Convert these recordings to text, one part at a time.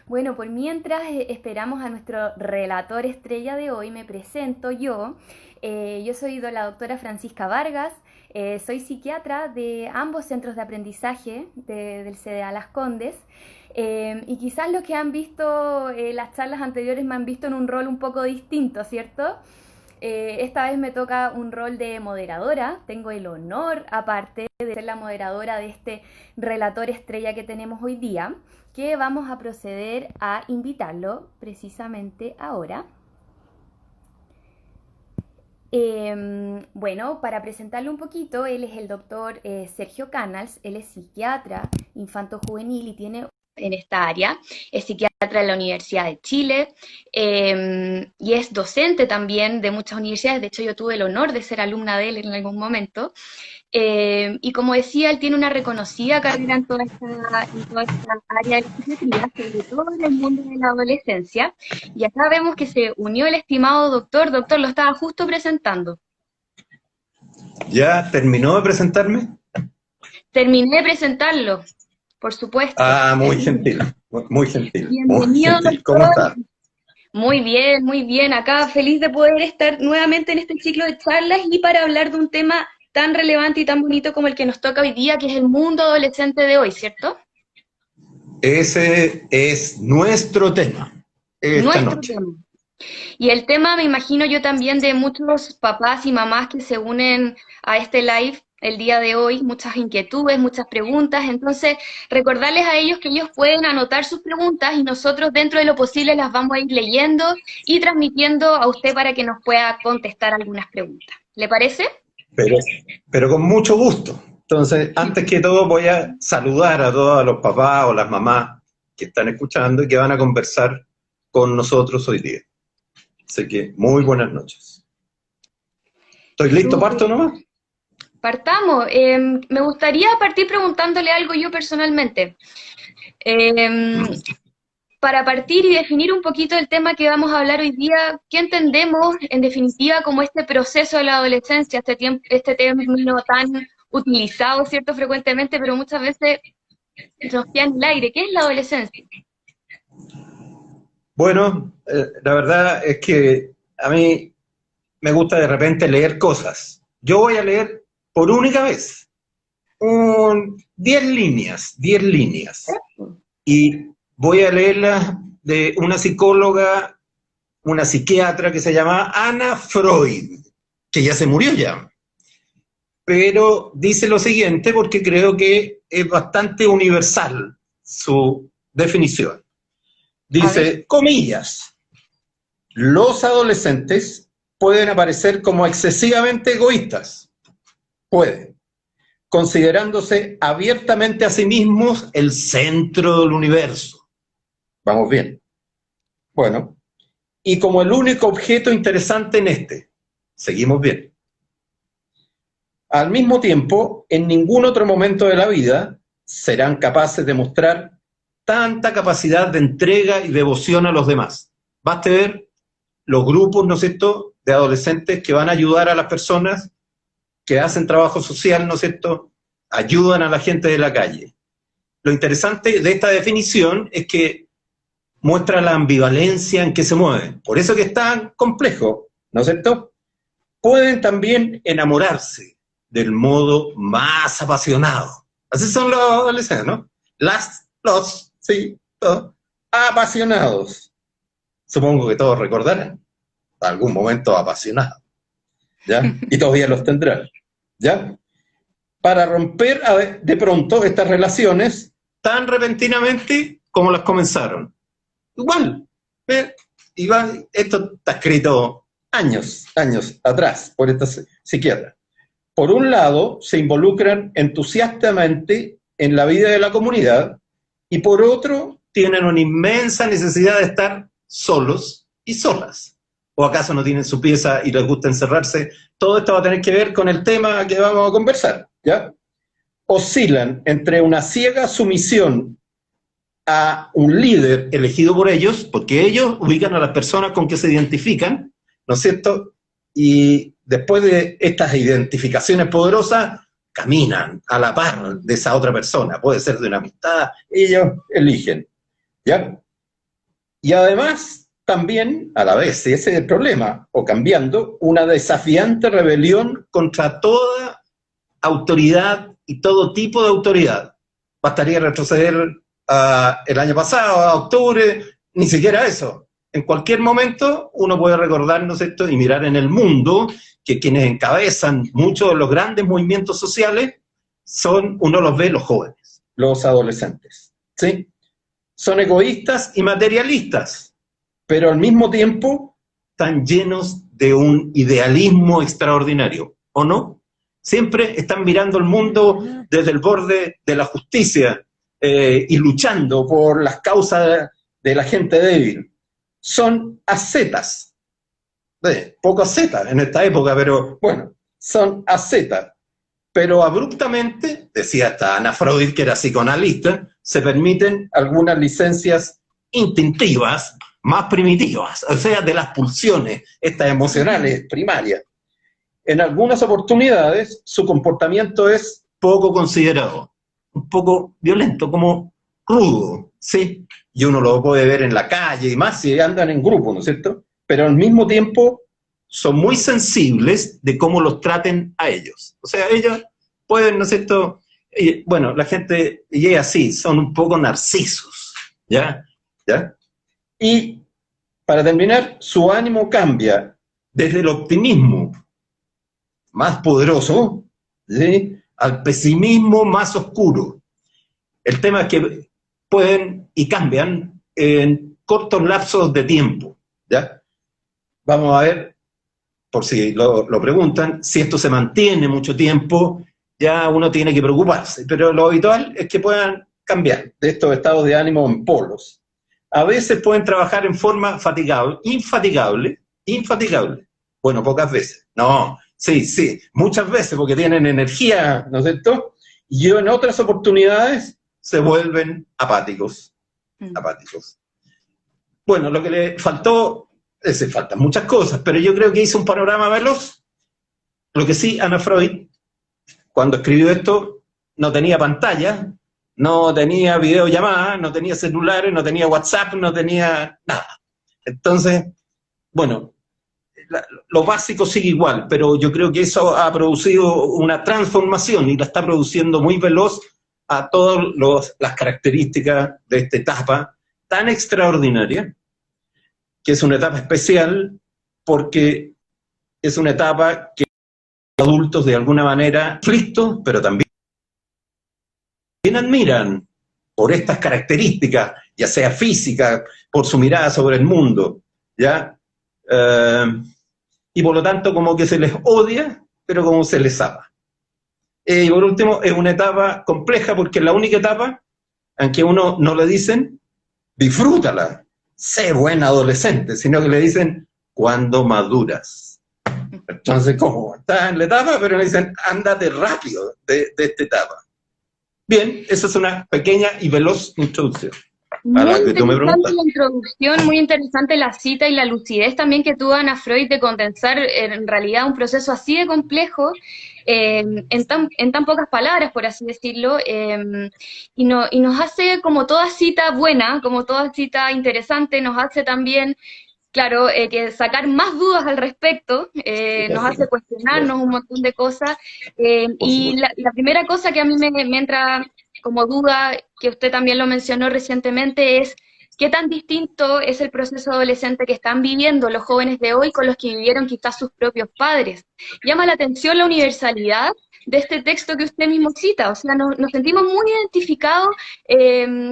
Bueno, por mientras esperamos a nuestro relator estrella de hoy, me presento yo. Yo soy la doctora Francisca Vargas, soy psiquiatra de ambos centros de aprendizaje del CDA Las Condes. Y quizás los que han visto las charlas anteriores me han visto en un rol un poco distinto, ¿cierto? Esta vez me toca un rol de moderadora. Tengo el honor, aparte, de ser la moderadora de este relator estrella que tenemos hoy día, que vamos a proceder a invitarlo precisamente ahora. Bueno, para presentarle un poquito, él es el doctor Sergio Canals. Él es psiquiatra infanto-juvenil y tiene en esta área, es psiquiatra en la Universidad de Chile y es docente también de muchas universidades. De hecho, yo tuve el honor de ser alumna de él en algún momento. Y como decía, él tiene una reconocida carrera en toda esta área de la psiquiatría, sobre todo en el mundo de la adolescencia. Y acá vemos que se unió el estimado doctor. Doctor, lo estaba justo presentando. ¿Ya terminó de presentarme? Terminé de presentarlo, por supuesto. Ah, muy gentil, muy gentil. Bienvenido, muy gentil. ¿Cómo está? Muy bien, muy bien. Acá feliz de poder estar nuevamente en este ciclo de charlas y para hablar de un tema tan relevante y tan bonito como el que nos toca hoy día, que es el mundo adolescente de hoy, ¿cierto? Ese es nuestro tema esta noche. Tema. Y el tema, me imagino yo también, de muchos papás y mamás que se unen a este live el día de hoy, muchas inquietudes, muchas preguntas. Entonces, recordarles a ellos que ellos pueden anotar sus preguntas y nosotros, dentro de lo posible, las vamos a ir leyendo y transmitiendo a usted para que nos pueda contestar algunas preguntas. ¿Le parece? Pero con mucho gusto. Entonces, antes que todo, voy a saludar a todos los papás o las mamás que están escuchando y que van a conversar con nosotros hoy día. Así que, muy buenas noches. ¿Estoy listo? ¿Parto nomás? Partamos. Me gustaría partir preguntándole algo yo personalmente. Para partir y definir un poquito el tema que vamos a hablar hoy día, ¿qué entendemos en definitiva como este proceso de la adolescencia, este término tan utilizado, ¿cierto?, frecuentemente, pero muchas veces nos queda en el aire? ¿Qué es la adolescencia? Bueno, la verdad es que a mí me gusta de repente leer cosas. Yo voy a leer por única vez 10 líneas, y voy a leerlas de una psicóloga, una psiquiatra que se llama Anna Freud, que ya se murió ya. Pero dice lo siguiente porque creo que es bastante universal su definición. Dice, comillas, los adolescentes pueden aparecer como excesivamente egoístas. Pueden, considerándose abiertamente a sí mismos el centro del universo. Vamos bien. Bueno, y como el único objeto interesante en este. Seguimos bien. Al mismo tiempo, en ningún otro momento de la vida serán capaces de mostrar tanta capacidad de entrega y devoción a los demás. Baste ver los grupos, ¿no es cierto?, de adolescentes que van a ayudar a las personas, que hacen trabajo social, ¿no es cierto?, ayudan a la gente de la calle. Lo interesante de esta definición es que muestra la ambivalencia en que se mueven. Por eso que es tan complejo, ¿no es cierto? Pueden también enamorarse del modo más apasionado. Así son los adolescentes, ¿no? Los apasionados. Supongo que todos recordarán algún momento apasionado, ¿ya? Y todavía los tendrán, ¿ya? Para romper de pronto estas relaciones tan repentinamente como las comenzaron. Igual, esto está escrito años atrás por esta psiquiatra. Por un lado, se involucran entusiastamente en la vida de la comunidad y por otro, tienen una inmensa necesidad de estar solos y solas. ¿O acaso no tienen su pieza y les gusta encerrarse? Todo esto va a tener que ver con el tema que vamos a conversar, ¿ya? Oscilan entre una ciega sumisión a un líder elegido por ellos, porque ellos ubican a las personas con que se identifican, ¿no es cierto? Y después de estas identificaciones poderosas, caminan a la par de esa otra persona, puede ser de una amistad, ellos eligen, ¿ya? Y además, también, a la vez, si ese es el problema, o cambiando, una desafiante rebelión contra toda autoridad y todo tipo de autoridad. Bastaría retroceder el año pasado, a octubre, ni siquiera eso. En cualquier momento uno puede recordarnos esto y mirar en el mundo que quienes encabezan muchos de los grandes movimientos sociales uno los ve los jóvenes, los adolescentes, ¿sí? Son egoístas y materialistas, pero al mismo tiempo están llenos de un idealismo extraordinario, ¿o no? Siempre están mirando el mundo desde el borde de la justicia y luchando por las causas de la gente débil. Son ascetas, poco ascetas en esta época, pero bueno, son ascetas. Pero abruptamente, decía hasta Ana Freud, que era psicoanalista, se permiten algunas licencias instintivas, más primitivas, o sea, de las pulsiones, estas emocionales primarias. En algunas oportunidades, su comportamiento es poco considerado, un poco violento, como rudo, ¿sí? Y uno lo puede ver en la calle y más si andan en grupo, ¿no es cierto? Pero al mismo tiempo son muy sensibles de cómo los traten a ellos. O sea, ellos pueden, ¿no es cierto? Bueno, la gente, y es así, son un poco narcisos, ¿ya? ¿Ya? Y, para terminar, su ánimo cambia desde el optimismo más poderoso, ¿sí?, al pesimismo más oscuro. El tema es que pueden y cambian en cortos lapsos de tiempo, ¿ya? Vamos a ver, por si lo preguntan, si esto se mantiene mucho tiempo, ya uno tiene que preocuparse, pero lo habitual es que puedan cambiar de estos estados de ánimo en polos. A veces pueden trabajar en forma infatigable, bueno, pocas veces, no, sí, muchas veces, porque tienen energía, ¿no es cierto? Y en otras oportunidades se vuelven apáticos. Bueno, lo que le faltó, faltan muchas cosas, pero yo creo que hizo un panorama veloz. Lo que sí, Ana Freud, cuando escribió esto, no tenía pantalla, no tenía videollamadas, no tenía celulares, no tenía WhatsApp, no tenía nada. Entonces, bueno, lo básico sigue igual, pero yo creo que eso ha producido una transformación y la está produciendo muy veloz a todas las características de esta etapa tan extraordinaria, que es una etapa especial porque es una etapa que los adultos de alguna manera conflictos, pero también admiran por estas características, ya sea física, por su mirada sobre el mundo, ¿ya? Y por lo tanto como que se les odia, pero como se les ama. Y por último, es una etapa compleja porque es la única etapa en que uno no le dicen, disfrútala, sé buen adolescente, sino que le dicen, cuando maduras. Entonces, ¿cómo? Estás en la etapa, pero le dicen, ándate rápido de esta etapa. Bien, esa es una pequeña y veloz introducción. Muy interesante la introducción, muy interesante la cita y la lucidez también que tuvo Ana Freud de condensar en realidad un proceso así de complejo en tan pocas palabras, por así decirlo, y nos hace, como toda cita buena, como toda cita interesante, nos hace también, claro, que sacar más dudas al respecto, nos hace cuestionarnos un montón de cosas, y la primera cosa que a mí me entra como duda, que usted también lo mencionó recientemente, es qué tan distinto es el proceso adolescente que están viviendo los jóvenes de hoy con los que vivieron quizás sus propios padres. Llama la atención la universalidad de este texto que usted mismo cita, o sea, nos sentimos muy identificados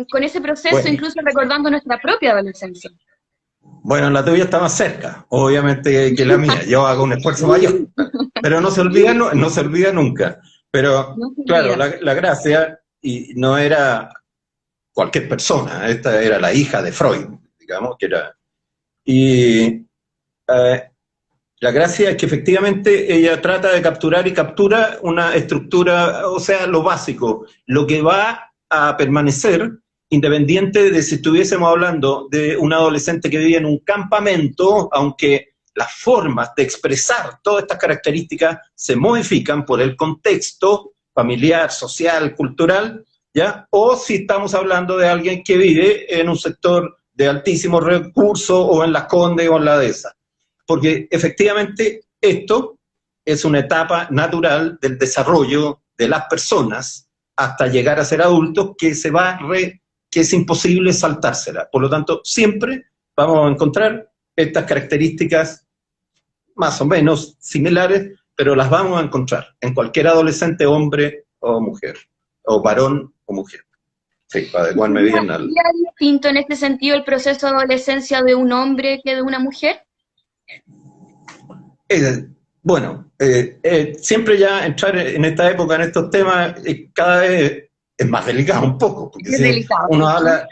con ese proceso, bueno, incluso recordando nuestra propia adolescencia. Bueno, la tuya está más cerca, obviamente, que la mía. Yo hago un esfuerzo mayor, pero no se olvida, no se olvida nunca. Pero, no claro, la gracia, y no era cualquier persona, esta era la hija de Freud, digamos, que era... Y la gracia es que efectivamente ella trata de capturar y captura una estructura, o sea, lo básico, lo que va a permanecer independiente de si estuviésemos hablando de un adolescente que vivía en un campamento, aunque las formas de expresar todas estas características se modifican por el contexto familiar, social, cultural, ¿ya? O si estamos hablando de alguien que vive en un sector de altísimos recursos o en Las Condes o en la Dehesa. Porque efectivamente esto es una etapa natural del desarrollo de las personas hasta llegar a ser adultos que que es imposible saltársela. Por lo tanto, siempre vamos a encontrar estas características más o menos similares, pero las vamos a encontrar en cualquier adolescente, hombre o mujer, o varón o mujer. Sí, para adecuarme bien al... ¿Sería distinto en este sentido el proceso de adolescencia de un hombre que de una mujer? Bueno, siempre ya entrar en esta época, en estos temas, cada vez es más delicado un poco, porque Es si delicado. uno habla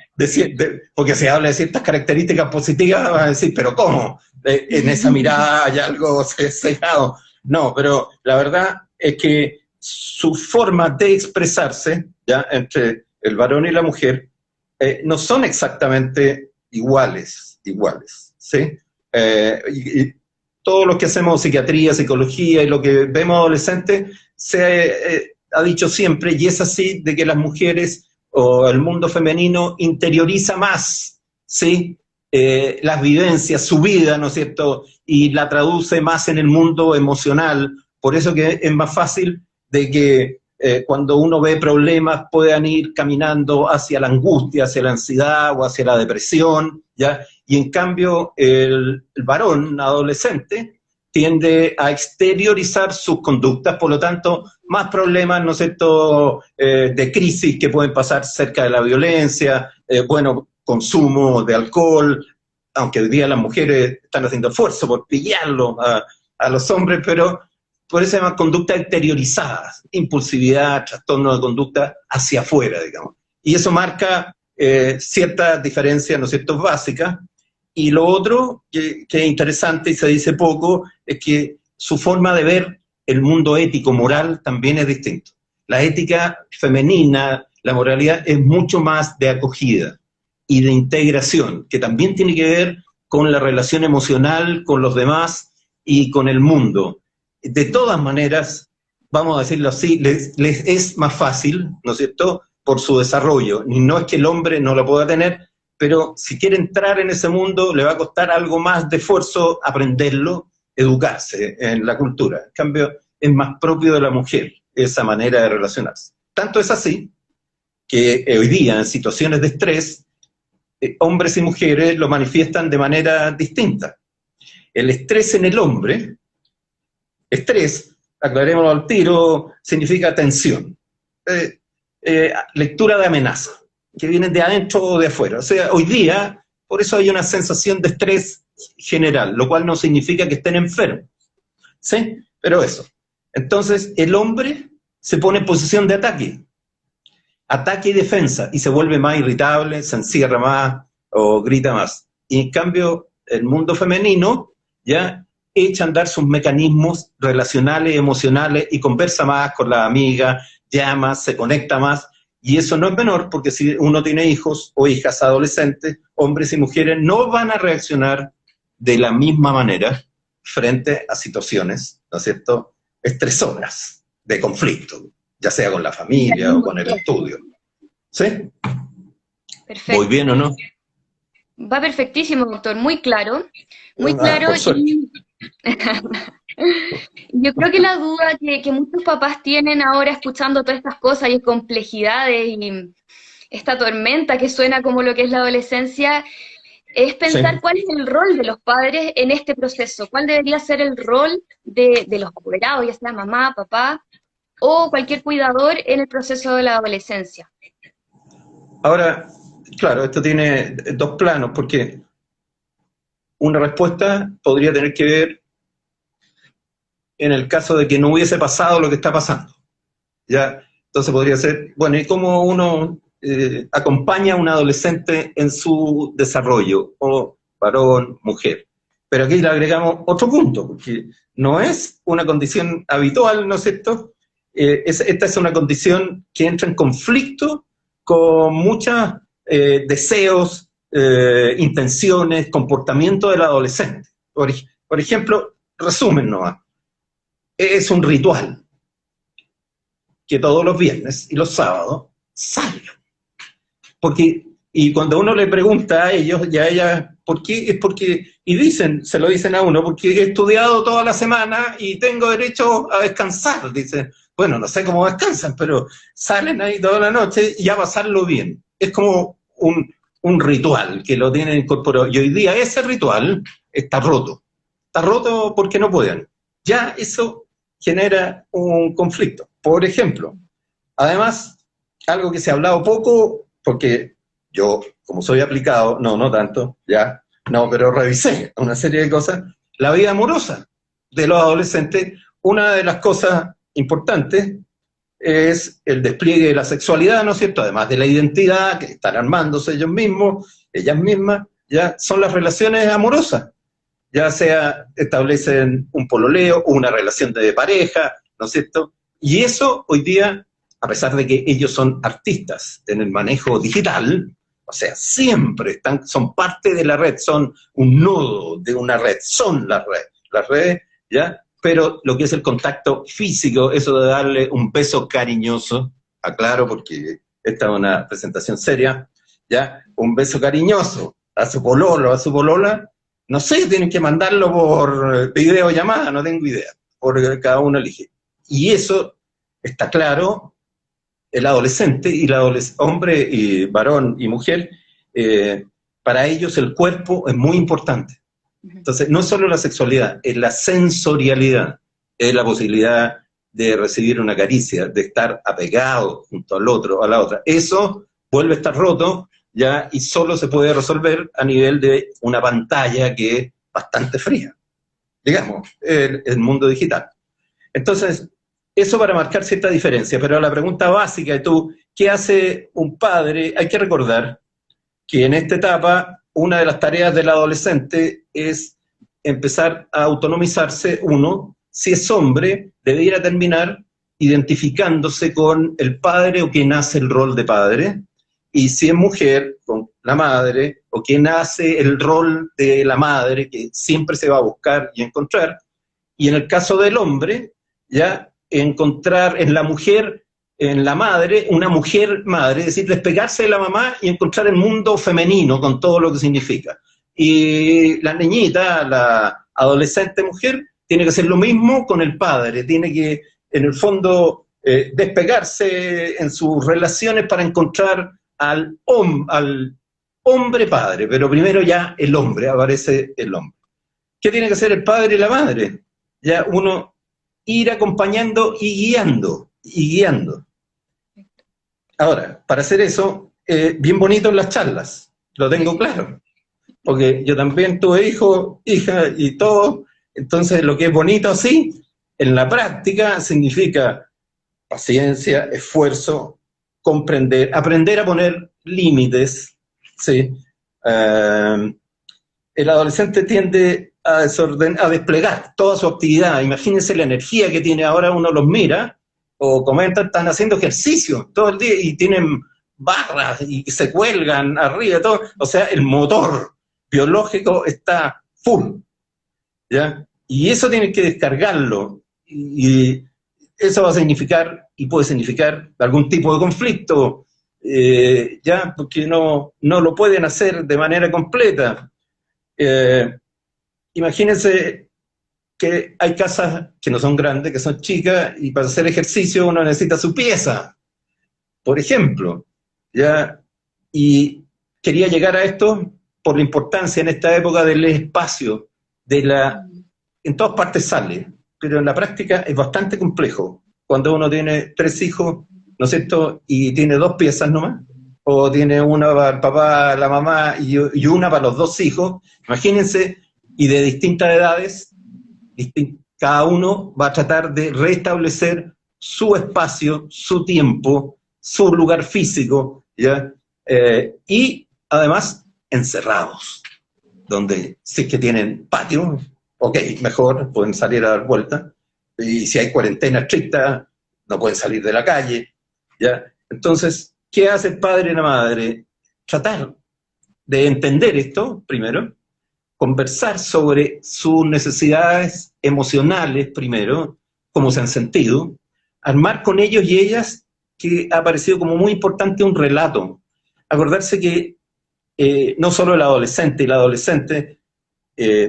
porque se habla de ciertas características positivas, van a decir, pero ¿cómo? En esa mirada hay algo sesgado. No, pero la verdad es que su forma de expresarse, ya entre el varón y la mujer, no son exactamente iguales, ¿sí? Y todo lo que hacemos psiquiatría, psicología y lo que vemos adolescentes se ha dicho siempre, y es así, de que las mujeres o el mundo femenino interioriza más, ¿sí? Las vivencias, su vida, ¿no es cierto? Y la traduce más en el mundo emocional. Por eso que es más fácil de que cuando uno ve problemas puedan ir caminando hacia la angustia, hacia la ansiedad o hacia la depresión, ¿ya? Y en cambio el varón adolescente tiende a exteriorizar sus conductas, por lo tanto, más problemas, ¿no es cierto?, de crisis que pueden pasar cerca de la violencia, bueno, consumo de alcohol, aunque hoy día las mujeres están haciendo esfuerzo por pillarlo a los hombres, pero por eso se llaman conductas exteriorizadas, impulsividad, trastorno de conducta hacia afuera, digamos. Y eso marca ciertas diferencias, ¿no es cierto?, básicas. Y lo otro que es interesante y se dice poco es que su forma de ver el mundo ético, moral, también es distinto. La ética femenina, la moralidad, es mucho más de acogida y de integración, que también tiene que ver con la relación emocional con los demás y con el mundo. De todas maneras, vamos a decirlo así, les es más fácil, ¿no es cierto?, por su desarrollo. Y no es que el hombre no lo pueda tener, pero si quiere entrar en ese mundo, le va a costar algo más de esfuerzo aprenderlo, educarse en la cultura. En cambio, es más propio de la mujer esa manera de relacionarse. Tanto es así que hoy día, en situaciones de estrés, hombres y mujeres lo manifiestan de manera distinta. El estrés en el hombre, estrés, aclarémoslo al tiro, significa tensión. Lectura de amenaza, que vienen de adentro o de afuera. O sea, hoy día, por eso hay una sensación de estrés general, lo cual no significa que estén enfermos, ¿sí? Pero eso. Entonces, el hombre se pone en posición de ataque y defensa, y se vuelve más irritable, se encierra más o grita más. Y en cambio, el mundo femenino ya echa a andar sus mecanismos relacionales, emocionales, y conversa más con la amiga, llama, se conecta más. Y eso no es menor, porque si uno tiene hijos o hijas adolescentes, hombres y mujeres no van a reaccionar de la misma manera frente a situaciones, ¿no es cierto?, estresoras, de conflicto, ya sea con la familia o con el estudio. ¿Sí? Perfecto. ¿Voy bien o no? Va perfectísimo, doctor, muy claro. Muy claro. Por suerte. Yo creo que la duda que muchos papás tienen ahora escuchando todas estas cosas y complejidades y esta tormenta que suena como lo que es la adolescencia, es pensar cuál es el rol de los padres en este proceso, cuál debería ser el rol de los apoderados, ya sea mamá, papá o cualquier cuidador en el proceso de la adolescencia. Ahora, claro, esto tiene dos planos, porque una respuesta podría tener que ver en el caso de que no hubiese pasado lo que está pasando. ¿Ya? Entonces podría ser, bueno, ¿y cómo uno acompaña a un adolescente en su desarrollo, o varón, mujer? Pero aquí le agregamos otro punto, porque no es una condición habitual, ¿no es cierto? Esta es una condición que entra en conflicto con muchos deseos, intenciones, comportamiento del adolescente. Por ejemplo, resumen nomás, es un ritual que todos los viernes y los sábados salgan. Porque Y cuando uno le pregunta a ellos y a ellas, ¿por qué? Es porque, y dicen, se lo dicen a uno, porque he estudiado toda la semana y tengo derecho a descansar. Dicen, bueno, no sé cómo descansan, pero salen ahí toda la noche y a pasarlo bien. Es como un ritual que lo tienen incorporado. Y hoy día ese ritual está roto. Está roto porque no pueden. Ya eso genera un conflicto. Por ejemplo, además, algo que se ha hablado poco, porque yo, como soy aplicado, no tanto, ya, no, pero revisé una serie de cosas, la vida amorosa de los adolescentes, una de las cosas importantes es el despliegue de la sexualidad, ¿no es cierto? Además de la identidad, que están armándose ellos mismos, ellas mismas, ya son las relaciones amorosas, ya sea establecen un pololeo, una relación de pareja, ¿no es cierto? Y eso hoy día, a pesar de que ellos son artistas en el manejo digital, o sea, siempre son parte de la red, son un nodo de una red, son las redes, ¿ya? Pero lo que es el contacto físico, eso de darle un beso cariñoso, aclaro porque esta es una presentación seria, ¿ya? Un beso cariñoso a su pololo, a su polola, no sé, tienen que mandarlo por videollamada, no tengo idea, porque cada uno elige. Y eso está claro, el adolescente y hombre y varón y mujer, para ellos el cuerpo es muy importante. Entonces, no es solo la sexualidad, es la sensorialidad, es la posibilidad de recibir una caricia, de estar apegado junto al otro, a la otra. Eso vuelve a estar roto, ya, y solo se puede resolver a nivel de una pantalla que es bastante fría, digamos, el mundo digital. Entonces, eso para marcar cierta diferencia, pero la pregunta básica de tú, ¿qué hace un padre? Hay que recordar que en esta etapa una de las tareas del adolescente es empezar a autonomizarse. Uno, si es hombre, debiera terminar identificándose con el padre o quien hace el rol de padre, y si es mujer, con la madre, o quien hace el rol de la madre, que siempre se va a buscar y encontrar, y en el caso del hombre, ya encontrar en la mujer, en la madre, una mujer madre, es decir, despegarse de la mamá y encontrar el mundo femenino con todo lo que significa. Y la niñita, la adolescente mujer, tiene que hacer lo mismo con el padre, tiene que, en el fondo, despegarse en sus relaciones para encontrar al hombre padre, pero primero ya el hombre, aparece el hombre. ¿Qué tiene que hacer el padre y la madre? Ya uno ir acompañando y guiando, y guiando. Ahora, para hacer eso, bien bonito en las charlas, lo tengo claro, porque yo también tuve hijo, hija y todo, entonces lo que es bonito así, en la práctica significa paciencia, esfuerzo, comprender, aprender a poner límites, ¿sí? El adolescente tiende a desplegar toda su actividad. Imagínense la energía que tiene ahora, uno los mira, o comentan, están haciendo ejercicio todo el día y tienen barras y se cuelgan arriba, todo. O sea, el motor biológico está full, ¿ya? Y eso tiene que descargarlo, y eso va a significar, y puede significar, algún tipo de conflicto, ya, porque no lo pueden hacer de manera completa. Imagínense que hay casas que no son grandes, que son chicas, y para hacer ejercicio uno necesita su pieza, por ejemplo, ¿ya? Y quería llegar a esto por la importancia en esta época del espacio, en todas partes sale, pero en la práctica es bastante complejo. Cuando uno tiene 3 hijos, ¿no es cierto?, y tiene 2 piezas nomás, o tiene una para el papá, la mamá, y una para los 2 hijos, imagínense, y de distintas edades, cada uno va a tratar de restablecer su espacio, su tiempo, su lugar físico, ¿ya? Y además encerrados, donde si es que tienen patio, ok, mejor, pueden salir a dar vuelta, y si hay cuarentena estricta, no pueden salir de la calle, ¿ya? Entonces, ¿qué hace el padre y la madre? Tratar de entender esto, primero, conversar sobre sus necesidades emocionales, primero, cómo se han sentido, armar con ellos y ellas, que ha parecido como muy importante un relato. Acordarse que no solo el adolescente,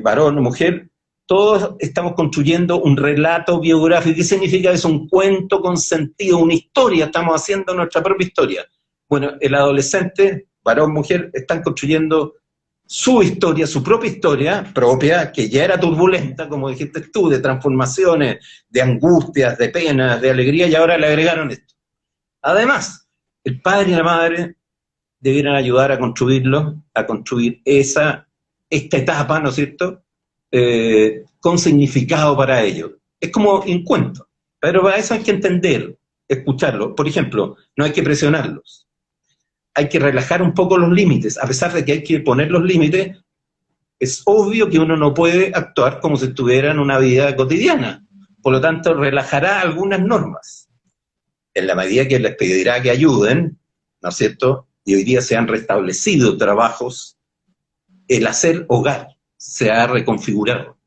varón o mujer, todos estamos construyendo un relato biográfico. ¿Qué significa eso? Un cuento con sentido, una historia, estamos haciendo nuestra propia historia. Bueno, el adolescente, varón, mujer, están construyendo su historia, su propia historia propia, que ya era turbulenta, como dijiste tú, de transformaciones, de angustias, de penas, de alegría, y ahora le agregaron esto. Además, el padre y la madre debieran ayudar a construirlo, a construir esta etapa, ¿no es cierto?, con significado para ellos. Es como un cuento, pero para eso hay que entender, escucharlo. Por ejemplo, no hay que presionarlos, hay que relajar un poco los límites. A pesar de que hay que poner los límites, es obvio que uno no puede actuar como si estuviera en una vida cotidiana. Por lo tanto, relajará algunas normas, en la medida que les pedirá que ayuden, ¿no es cierto?, y hoy día se han restablecido trabajos, el hacer hogar se ha reconfigurado,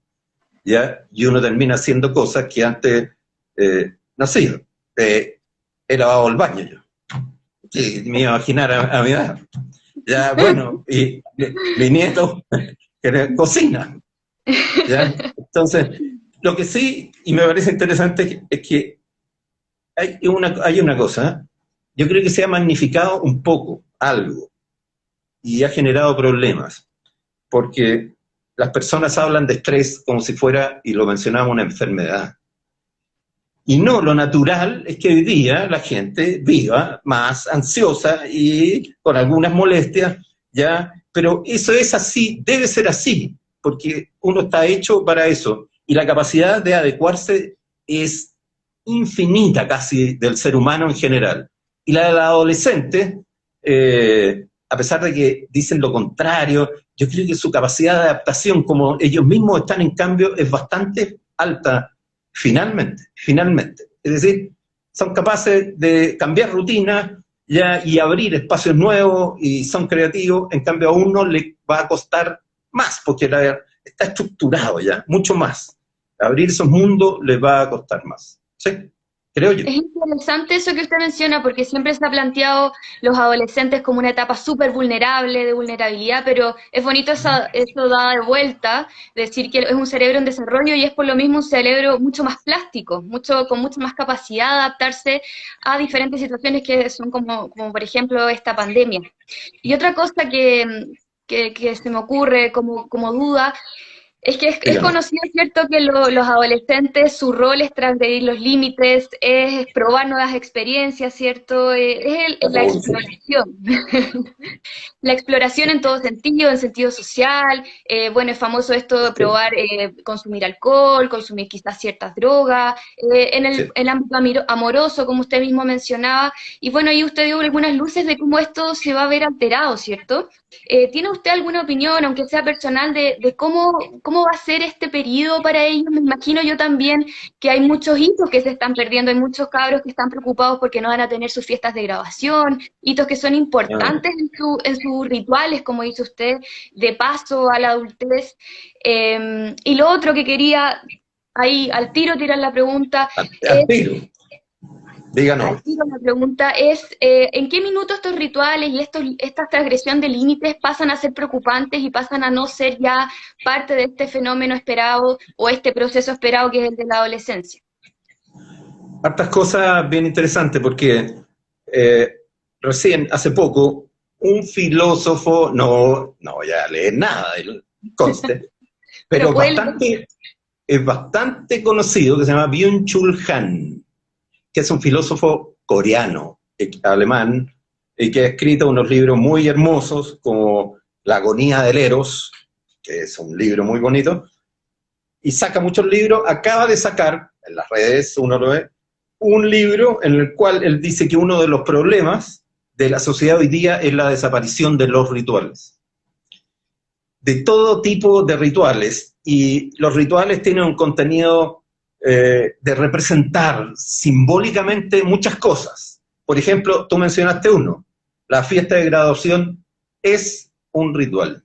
¿ya? Y uno termina haciendo cosas que antes no hacía. He lavado el baño yo. Sí, me iba a imaginar a mi edad. Ya, bueno, y mi nieto cocina, ¿ya? Entonces, lo que sí, y me parece interesante, es que hay una cosa, yo creo que se ha magnificado un poco algo, y ha generado problemas, porque las personas hablan de estrés como si fuera, y lo mencionamos, una enfermedad. Y no, lo natural es que hoy día la gente viva más ansiosa y con algunas molestias, ¿ya? Pero eso es así, debe ser así, porque uno está hecho para eso, y la capacidad de adecuarse es infinita casi del ser humano en general. Y la del adolescente, a pesar de que dicen lo contrario, yo creo que su capacidad de adaptación, como ellos mismos están en cambio, es bastante alta, finalmente. Es decir, son capaces de cambiar rutinas ya, y abrir espacios nuevos, y son creativos. En cambio a uno le va a costar más, porque está estructurado ya, mucho más. Abrir esos mundos les va a costar más, ¿sí? Creo yo. Es interesante eso que usted menciona, porque siempre se ha planteado los adolescentes como una etapa súper vulnerable, de vulnerabilidad, pero es bonito eso da de vuelta, decir que es un cerebro en desarrollo, y es por lo mismo un cerebro mucho más plástico, con mucha más capacidad de adaptarse a diferentes situaciones que son como por ejemplo esta pandemia. Y otra cosa que se me ocurre como duda, es que es conocido, ¿cierto?, que los adolescentes, su rol es transgredir los límites, es probar nuevas experiencias, ¿cierto? La exploración. La exploración en todo sentido, en sentido social. Bueno, es famoso esto de probar, consumir alcohol, consumir quizás ciertas drogas, en el ámbito amoroso, como usted mismo mencionaba. Y bueno, ahí usted dio algunas luces de cómo esto se va a ver alterado, ¿cierto? ¿Tiene usted alguna opinión, aunque sea personal, de cómo va a ser este periodo para ellos? Me imagino yo también que hay muchos hitos que se están perdiendo, hay muchos cabros que están preocupados porque no van a tener sus fiestas de graduación, hitos que son importantes en sus rituales, como dice usted, de paso a la adultez. Y lo otro que quería ahí al tiro tirar la pregunta al tiro. Díganos. La pregunta es, ¿en qué minuto estos rituales y esta transgresión de límites pasan a ser preocupantes y pasan a no ser ya parte de este fenómeno esperado o este proceso esperado que es el de la adolescencia? Hartas cosas bien interesantes, porque recién, hace poco, un filósofo, no voy a leer nada del conste, pero es bastante conocido, que se llama Byung-Chul Han, que es un filósofo coreano, alemán, y que ha escrito unos libros muy hermosos, como La agonía del Eros, que es un libro muy bonito, y saca muchos libros. Acaba de sacar, en las redes uno lo ve, un libro en el cual él dice que uno de los problemas de la sociedad hoy día es la desaparición de los rituales. De todo tipo de rituales, y los rituales tienen un contenido de representar simbólicamente muchas cosas. Por ejemplo, tú mencionaste uno, la fiesta de graduación es un ritual.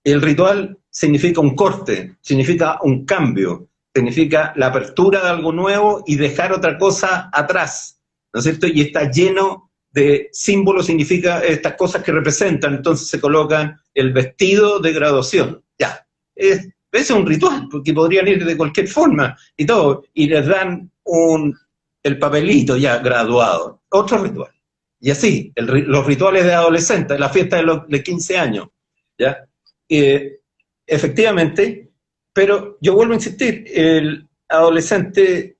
El ritual significa un corte, significa un cambio, significa la apertura de algo nuevo y dejar otra cosa atrás, ¿no es cierto? Y está lleno de símbolo significa estas cosas que representan, entonces se colocan el vestido de graduación. Ya, ese es un ritual, porque podrían ir de cualquier forma y todo, y les dan el papelito ya graduado, otro ritual. Y así, los rituales de adolescentes, la fiesta de 15 años, ¿ya? Efectivamente, pero yo vuelvo a insistir, el adolescente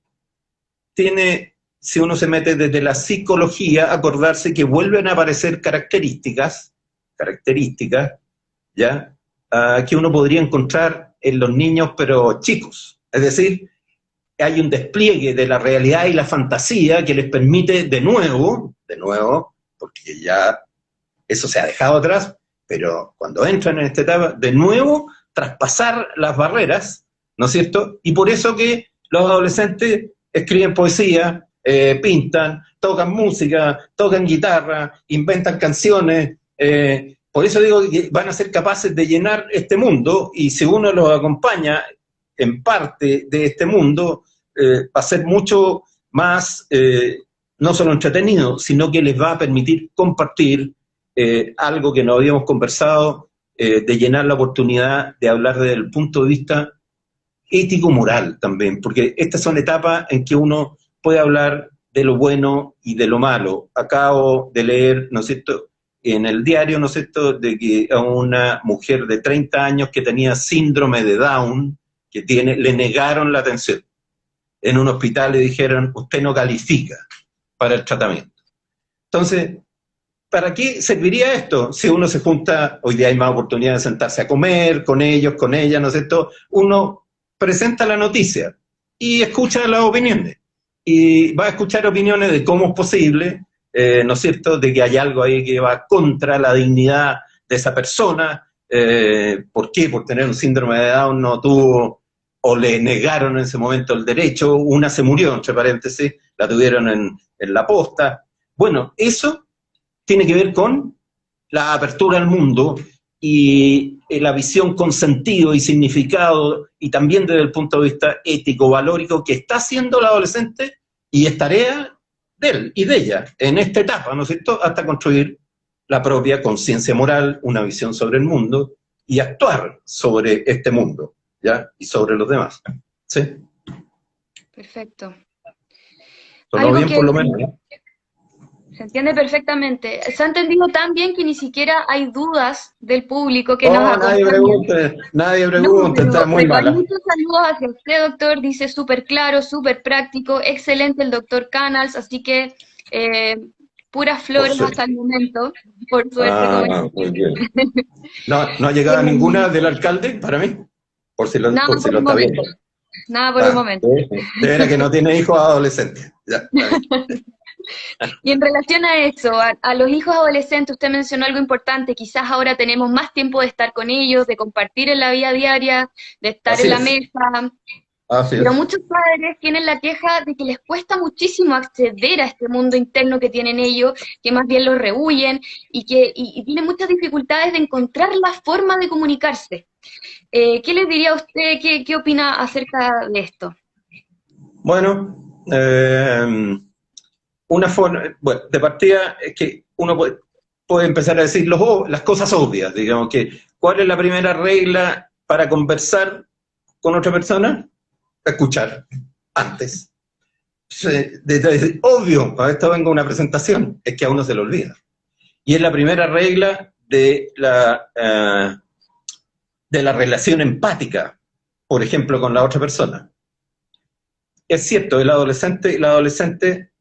tiene, si uno se mete desde la psicología, acordarse que vuelven a aparecer características, ¿ya? Que uno podría encontrar en los niños, pero chicos. Es decir, hay un despliegue de la realidad y la fantasía que les permite de nuevo, porque ya eso se ha dejado atrás, pero cuando entran en esta etapa, de nuevo traspasar las barreras, ¿no es cierto? Y por eso que los adolescentes escriben poesía, pintan, tocan música, tocan guitarra, inventan canciones, por eso digo que van a ser capaces de llenar este mundo, y si uno los acompaña en parte de este mundo, va a ser mucho más, no solo entretenido, sino que les va a permitir compartir algo que no habíamos conversado, de llenar la oportunidad de hablar desde el punto de vista ético-moral también, porque estas son etapas en que uno puede hablar de lo bueno y de lo malo. Acabo de leer, ¿no es cierto?, en el diario, ¿no es cierto?, de que a una mujer de 30 años que tenía síndrome de Down, le negaron la atención. En un hospital le dijeron, usted no califica para el tratamiento. Entonces, ¿para qué serviría esto? Si uno se junta, hoy día hay más oportunidad de sentarse a comer con ellos, con ellas, ¿no es cierto?, uno presenta la noticia y escucha las opiniones. Y va a escuchar opiniones de cómo es posible, ¿no es cierto?, de que hay algo ahí que va contra la dignidad de esa persona. ¿Por qué? Por tener un síndrome de Down no tuvo, o le negaron en ese momento el derecho, una se murió, entre paréntesis, la tuvieron en la posta. Bueno, eso tiene que ver con la apertura al mundo y la visión con sentido y significado, y también desde el punto de vista ético, valórico, que está haciendo el adolescente, y es tarea de él y de ella en esta etapa, ¿no es cierto?, hasta construir la propia conciencia moral, una visión sobre el mundo, y actuar sobre este mundo, ¿ya?, y sobre los demás. ¿Sí? Perfecto. Sonó bien, por lo menos, ¿no? Se entiende perfectamente. Se ha entendido tan bien que ni siquiera hay dudas del público que nos acompaña. Nadie pregunte, está muy mala. Muchos saludos hacia usted, doctor. Dice súper claro, súper práctico, excelente el doctor Canals, así que puras flores hasta el momento, por suerte. Muy bien. ¿No ha llegado ninguna del alcalde para mí? Por si lo está viendo. Nada por el momento. De veras que no tiene hijos adolescentes. Ya, y en relación a eso, a los hijos adolescentes, usted mencionó algo importante, quizás ahora tenemos más tiempo de estar con ellos, de compartir en la vida diaria, de estar en la mesa, pero muchos padres tienen la queja de que les cuesta muchísimo acceder a este mundo interno que tienen ellos, que más bien los rehuyen, y tienen muchas dificultades de encontrar la forma de comunicarse. ¿Qué les diría a usted? ¿Qué opina acerca de esto? Bueno, una forma, de partida es que uno puede empezar a decir las cosas obvias, digamos, que ¿cuál es la primera regla para conversar con otra persona? Escuchar antes. Obvio, a esto vengo una presentación, es que a uno se le olvida. Y es la primera regla de la relación empática, por ejemplo, con la otra persona. Es cierto, el adolescente y la adolescente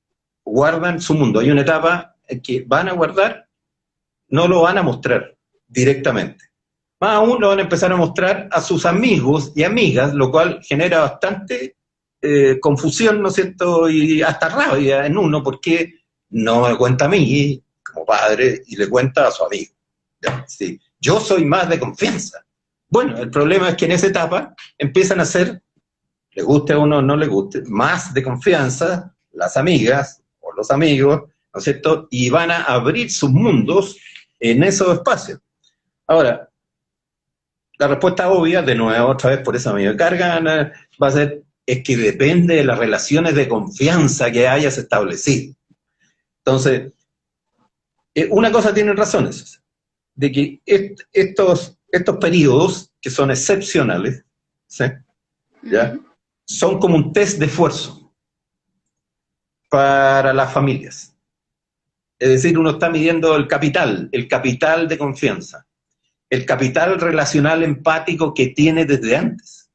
guardan su mundo. Hay una etapa en que van a guardar, no lo van a mostrar directamente. Más aún lo van a empezar a mostrar a sus amigos y amigas, lo cual genera bastante confusión, ¿no es cierto?, y hasta rabia en uno, porque no me cuenta a mí, como padre, y le cuenta a su amigo. ¿Ya? Sí. Yo soy más de confianza. Bueno, el problema es que en esa etapa empiezan a ser, le guste a uno o no le guste, más de confianza las amigas o los amigos, ¿no es cierto?, y van a abrir sus mundos en esos espacios. Ahora, la respuesta obvia, de nuevo, otra vez, por eso me cargan, va a ser, es que depende de las relaciones de confianza que hayas establecido. Entonces, Una cosa tienen razones, de que estos periodos, que son excepcionales, ¿sí? ¿Ya? Son como un test de esfuerzo para las familias. Es decir, uno está midiendo el capital de confianza, el capital relacional empático que tiene desde antes.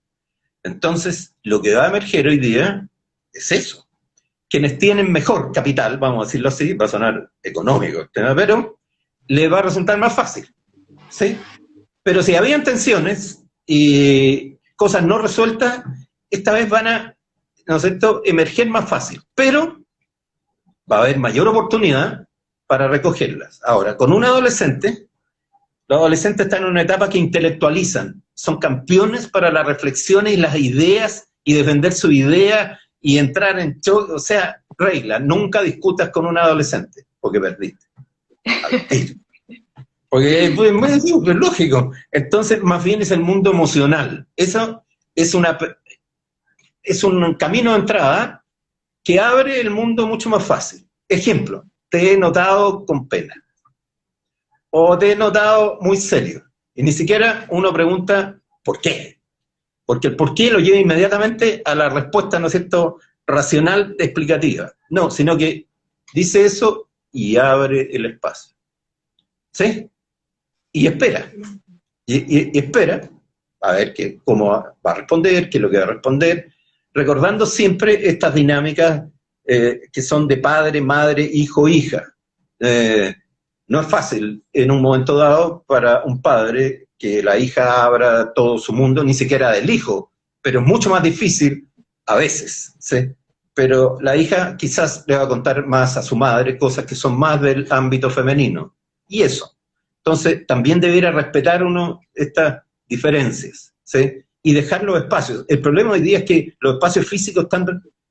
Entonces, lo que va a emerger hoy día es eso. Quienes tienen mejor capital, vamos a decirlo así, va a sonar económico, pero le va a resultar más fácil, ¿sí? Pero si habían tensiones y cosas no resueltas, esta vez van a, ¿no es cierto?, emerger más fácil, pero va a haber mayor oportunidad para recogerlas. Ahora, con un adolescente, los adolescentes están en una etapa que intelectualizan, son campeones para las reflexiones y las ideas y defender su idea y entrar en choque, o sea, regla, nunca discutas con un adolescente, porque perdiste. Al tiro. Porque es lógico. Entonces, más bien es el mundo emocional. Eso es un camino de entrada que abre el mundo mucho más fácil. Ejemplo, te he notado con pena. O te he notado muy serio. Y ni siquiera uno pregunta, ¿por qué? Porque el por qué lo lleva inmediatamente a la respuesta, ¿no es cierto?, racional, explicativa. No, sino que dice eso y abre el espacio. ¿Sí? Y espera. Y espera a ver cómo va a responder, qué es lo que va a responder, recordando siempre estas dinámicas que son de padre, madre, hijo, hija. No es fácil en un momento dado para un padre que la hija abra todo su mundo, ni siquiera del hijo, pero es mucho más difícil a veces, ¿sí? Pero la hija quizás le va a contar más a su madre cosas que son más del ámbito femenino, y eso. Entonces, también debería respetar uno estas diferencias, ¿sí? Y dejar los espacios. El problema hoy día es que los espacios físicos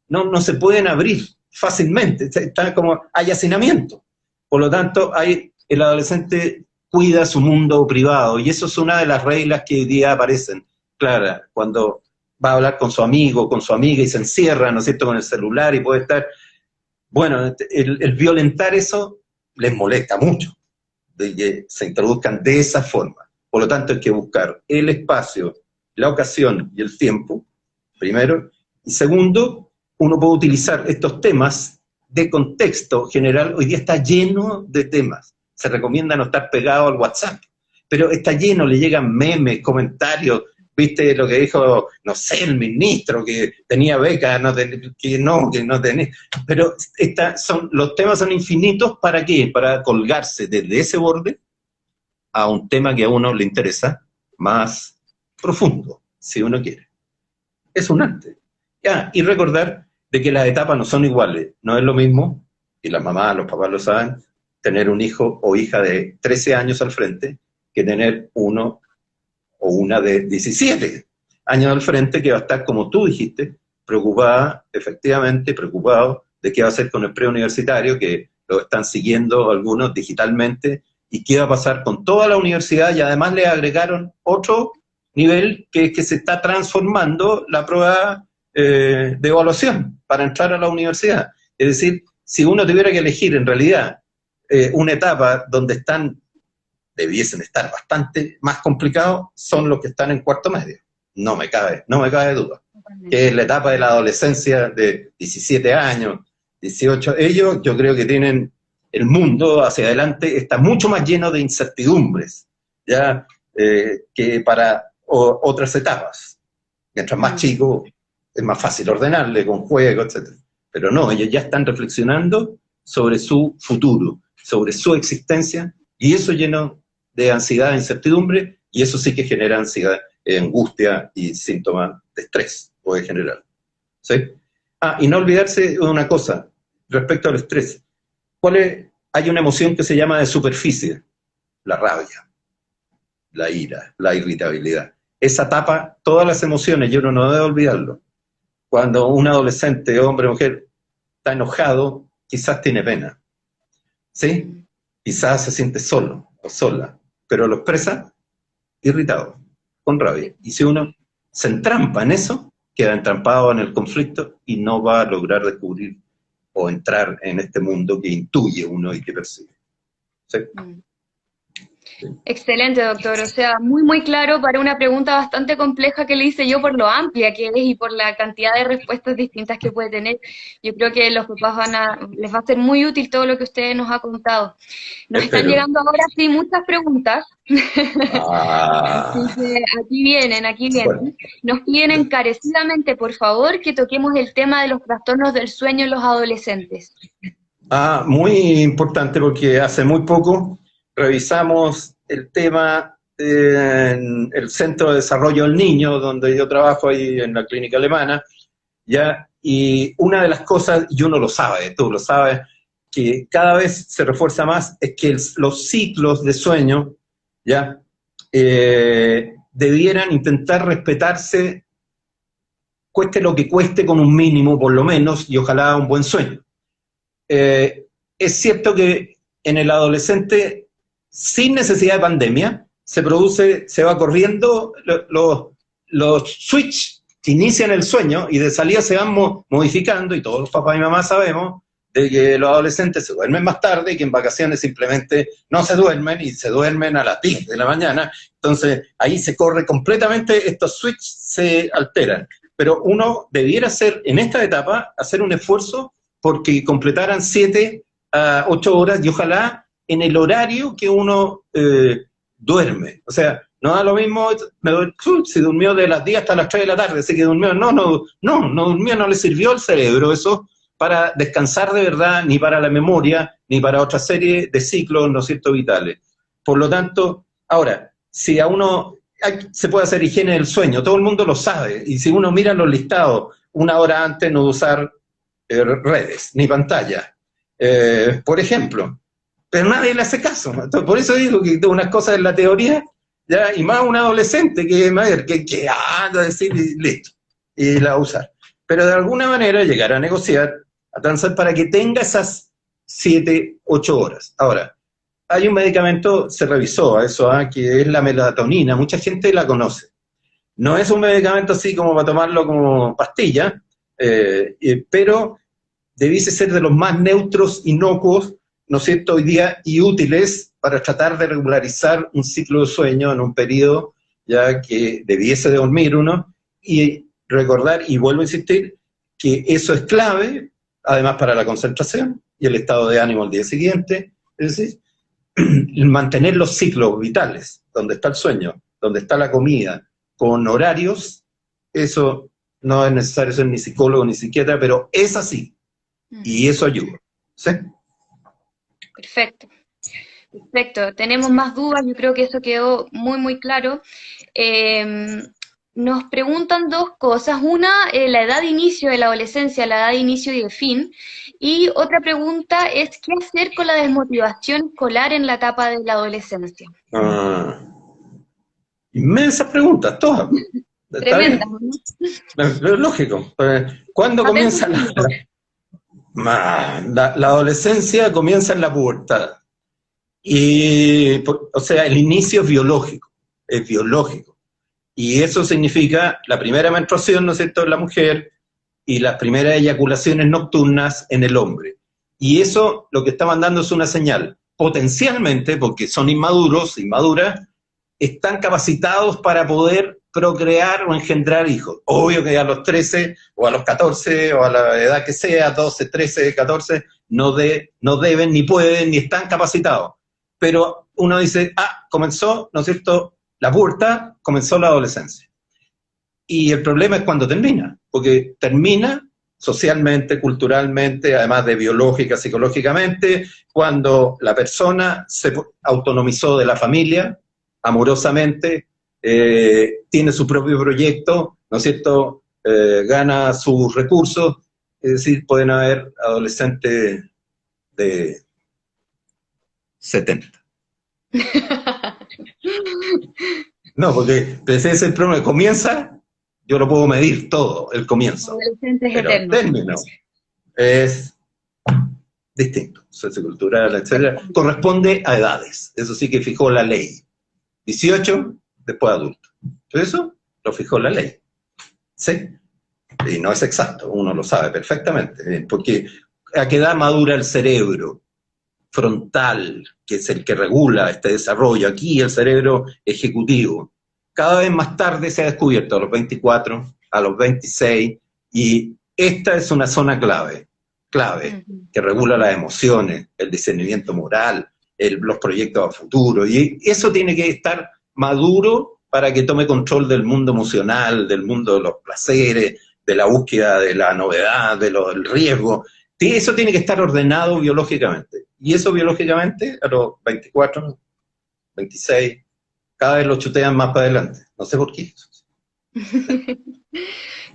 no se pueden abrir fácilmente, está como hay hacinamiento. Por lo tanto, el adolescente cuida su mundo privado, y eso es una de las reglas que hoy día aparecen, claro, cuando va a hablar con su amigo, con su amiga, y se encierra, ¿no es cierto?, con el celular, y puede estar, bueno, el violentar eso les molesta mucho, de que se introduzcan de esa forma. Por lo tanto, hay que buscar el espacio, la ocasión y el tiempo, primero, y segundo, uno puede utilizar estos temas de contexto general. Hoy día está lleno de temas. Se recomienda no estar pegado al WhatsApp, pero está lleno, le llegan memes, comentarios, viste lo que dijo, no sé, el ministro que tenía beca, que no tenía, pero los temas son infinitos. ¿Para qué? Para colgarse desde ese borde a un tema que a uno le interesa más profundo, si uno quiere. Es un arte. Y recordar de que las etapas no son iguales. No es lo mismo, y las mamás, los papás lo saben, tener un hijo o hija de 13 años al frente que tener uno o una de 17 años al frente, que va a estar, como tú dijiste, preocupada, efectivamente, preocupado de qué va a hacer con el preuniversitario, que lo están siguiendo algunos digitalmente, y qué va a pasar con toda la universidad, y además le agregaron otro nivel, que es que se está transformando la prueba de evaluación para entrar a la universidad. Es decir, si uno tuviera que elegir en realidad una etapa donde debiesen estar bastante más complicados, son los que están en cuarto medio. No me cabe duda. Que es la etapa de la adolescencia de 17 años, 18. Ellos, yo creo que tienen el mundo hacia adelante, está mucho más lleno de incertidumbres, ya que para otras etapas. Mientras más chico, es más fácil ordenarle con juegos, etc. Pero no, ellos ya están reflexionando sobre su futuro, sobre su existencia, y eso lleno de ansiedad e incertidumbre, y eso sí que genera ansiedad, angustia y síntomas de estrés, puede generar. ¿Sí? Y no olvidarse de una cosa, respecto al estrés. Hay una emoción que se llama de superficie, la rabia, la ira, la irritabilidad. Esa tapa todas las emociones, y uno no debe olvidarlo. Cuando un adolescente, hombre o mujer, está enojado, quizás tiene pena, ¿sí? Quizás se siente solo o sola, pero lo expresa irritado, con rabia. Y si uno se entrampa en eso, queda entrampado en el conflicto y no va a lograr descubrir o entrar en este mundo que intuye uno y que percibe. Sí. Mm. Excelente, doctor. O sea, muy, muy claro para una pregunta bastante compleja que le hice yo por lo amplia que es y por la cantidad de respuestas distintas que puede tener. Yo creo que los papás les va a ser muy útil todo lo que usted nos ha contado. Nos están Espero. llegando ahora sí muchas preguntas. Así Ah, que aquí vienen, aquí bueno. vienen. Nos piden encarecidamente, por favor, que toquemos el tema de los trastornos del sueño en los adolescentes. Muy importante porque hace muy poco revisamos el tema en el Centro de Desarrollo del Niño, donde yo trabajo ahí en la clínica alemana, ¿ya? Y una de las cosas, y uno lo sabe, tú lo sabes, que cada vez se refuerza más, es que los ciclos de sueño, ¿ya? Debieran intentar respetarse, cueste lo que cueste, con un mínimo por lo menos, y ojalá un buen sueño. Es cierto que en el adolescente, sin necesidad de pandemia, se va corriendo los switch que inician el sueño y de salida se van modificando, y todos los papás y mamás sabemos de que los adolescentes se duermen más tarde y que en vacaciones simplemente no se duermen y se duermen a las 10 de la mañana. Entonces ahí se corre completamente, estos switch se alteran. Pero uno debiera hacer, en esta etapa, hacer un esfuerzo porque completaran 7 a 8 horas y ojalá en el horario que uno duerme. O sea, no da lo mismo, si durmió de las 10 hasta las 3 de la tarde, así que durmió, no durmió, no le sirvió al cerebro eso para descansar de verdad, ni para la memoria, ni para otra serie de ciclos, ¿no es cierto?, vitales. Por lo tanto, ahora, si a uno se puede hacer higiene del sueño, todo el mundo lo sabe, y si uno mira los listados, 1 hora antes no de usar redes, ni pantalla, por ejemplo, pero nadie le hace caso. Entonces, por eso digo que unas cosas en la teoría, ya, y más un adolescente que anda a decir y listo, y la va a usar. Pero de alguna manera llegar a negociar, a transar para que tenga esas 7, 8 horas. Ahora, hay un medicamento, se revisó a eso, que es la melatonina, mucha gente la conoce. No es un medicamento así como para tomarlo como pastilla, pero debiese ser de los más neutros, inocuos, ¿no es cierto?, hoy día, y útiles para tratar de regularizar un ciclo de sueño en un periodo ya que debiese de dormir uno, y recordar, y vuelvo a insistir, que eso es clave, además para la concentración y el estado de ánimo al día siguiente, es decir, mantener los ciclos vitales, donde está el sueño, donde está la comida, con horarios, eso no es necesario ser ni psicólogo ni psiquiatra, pero es así. Y eso ayuda. ¿Sí? Perfecto. Perfecto. Tenemos más dudas, yo creo que eso quedó muy, muy claro. Nos preguntan dos cosas. Una, la edad de inicio de la adolescencia, la edad de inicio y de fin. Y otra pregunta es, ¿qué hacer con la desmotivación escolar en la etapa de la adolescencia? Inmensas preguntas, todas. ¿Está Tremenda, bien? ¿no? Es lógico. ¿Cuándo comienza la adolescencia? Comienza en la pubertad. Y, o sea, el inicio es biológico. Y eso significa la primera menstruación, ¿no es cierto?, en la mujer, y las primeras eyaculaciones nocturnas en el hombre. Y eso lo que está mandando es una señal. Potencialmente, porque son inmaduros, inmaduras, están capacitados para poder procrear o engendrar hijos. Obvio que a los 13 o a los 14 o a la edad que sea, 12, 13, 14, no deben, ni pueden, ni están capacitados. Pero uno dice, comenzó, ¿no es cierto?, la pubertad, comenzó la adolescencia. Y el problema es cuando termina, porque termina socialmente, culturalmente, además de biológica, psicológicamente, cuando la persona se autonomizó de la familia, amorosamente, tiene su propio proyecto, ¿no es cierto?, gana sus recursos, es decir, pueden haber adolescentes de 70. No, porque ese es el problema, comienza, yo lo puedo medir todo, el comienzo, pero el término es distinto, sociocultural, etcétera, corresponde a edades, eso sí que fijó la ley. 18, después adulto. Eso lo fijó la ley. ¿Sí? Y no es exacto, uno lo sabe perfectamente, porque a qué edad madura el cerebro. frontal, que es el que regula este desarrollo, aquí el cerebro ejecutivo. Cada vez más tarde se ha descubierto, a los 24, a los 26, y esta es una zona clave, que regula las emociones, el discernimiento moral, los proyectos a futuro, y eso tiene que estar maduro para que tome control del mundo emocional, del mundo de los placeres, de la búsqueda de la novedad, del riesgo. Eso tiene que estar ordenado biológicamente. Y eso biológicamente, a los 24, 26, cada vez lo chutean más para adelante. No sé por qué.